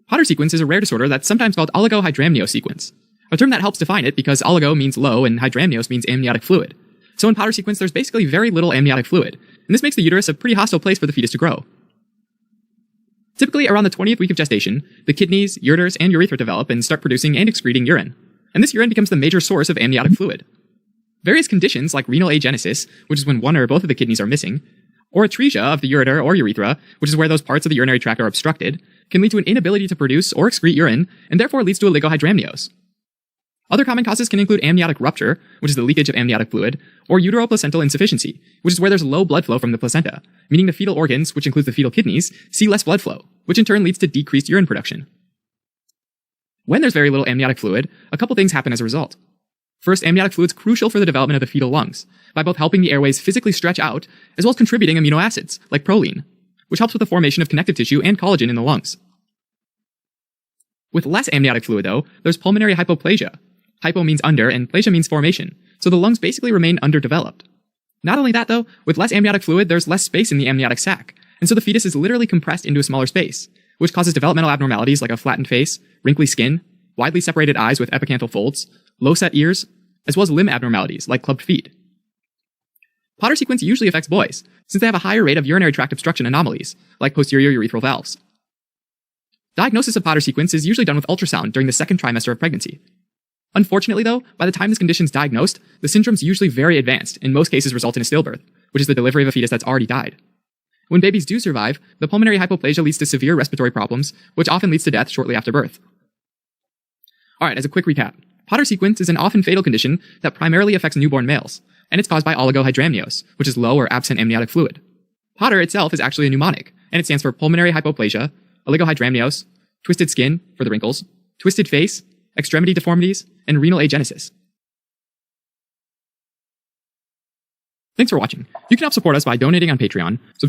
Potter sequence is a rare disorder that's sometimes called oligohydramnios sequence, a term that helps define it because oligo means low and hydramnios means amniotic fluid. So in Potter sequence, there's basically very little amniotic fluid, and this makes the uterus a pretty hostile place for the fetus to grow. Typically, around the 20th week of gestation, the kidneys, ureters, and urethra develop and start producing and excreting urine, and this urine becomes the major source of amniotic fluid. Various conditions like renal agenesis, which is when one or both of the kidneys are missing, or atresia of the ureter or urethra, which is where those parts of the urinary tract are obstructed, can lead to an inability to produce or excrete urine, and therefore leads to oligohydramnios. Other common causes can include amniotic rupture, which is the leakage of amniotic fluid, or uteroplacental insufficiency, which is where there's low blood flow from the placenta, meaning the fetal organs, which includes the fetal kidneys, see less blood flow, which in turn leads to decreased urine production. When there's very little amniotic fluid, a couple things happen as a result. First, amniotic fluid is crucial for the development of the fetal lungs, by both helping the airways physically stretch out, as well as contributing amino acids, like proline, which helps with the formation of connective tissue and collagen in the lungs. With less amniotic fluid, though, there's pulmonary hypoplasia. Hypo means under, and plasia means formation, so the lungs basically remain underdeveloped. Not only that, though, with less amniotic fluid, there's less space in the amniotic sac, and so the fetus is literally compressed into a smaller space, which causes developmental abnormalities like a flattened face, wrinkly skin, widely separated eyes with epicanthal folds, low-set ears, as well as limb abnormalities like clubbed feet. Potter sequence usually affects boys, since they have a higher rate of urinary tract obstruction anomalies, like posterior urethral valves. Diagnosis of Potter sequence is usually done with ultrasound during the second trimester of pregnancy. Unfortunately, though, by the time this condition is diagnosed, the syndrome's usually very advanced, in most cases result in a stillbirth, which is the delivery of a fetus that's already died. When babies do survive, the pulmonary hypoplasia leads to severe respiratory problems, which often leads to death shortly after birth. Alright, as a quick recap, Potter sequence is an often fatal condition that primarily affects newborn males, and it's caused by oligohydramnios, which is low or absent amniotic fluid. Potter itself is actually a mnemonic, and it stands for pulmonary hypoplasia, oligohydramnios, twisted skin, for the wrinkles, twisted face, extremity deformities, and renal agenesis. Thanks for watching. You can help support us by donating on Patreon, subscribe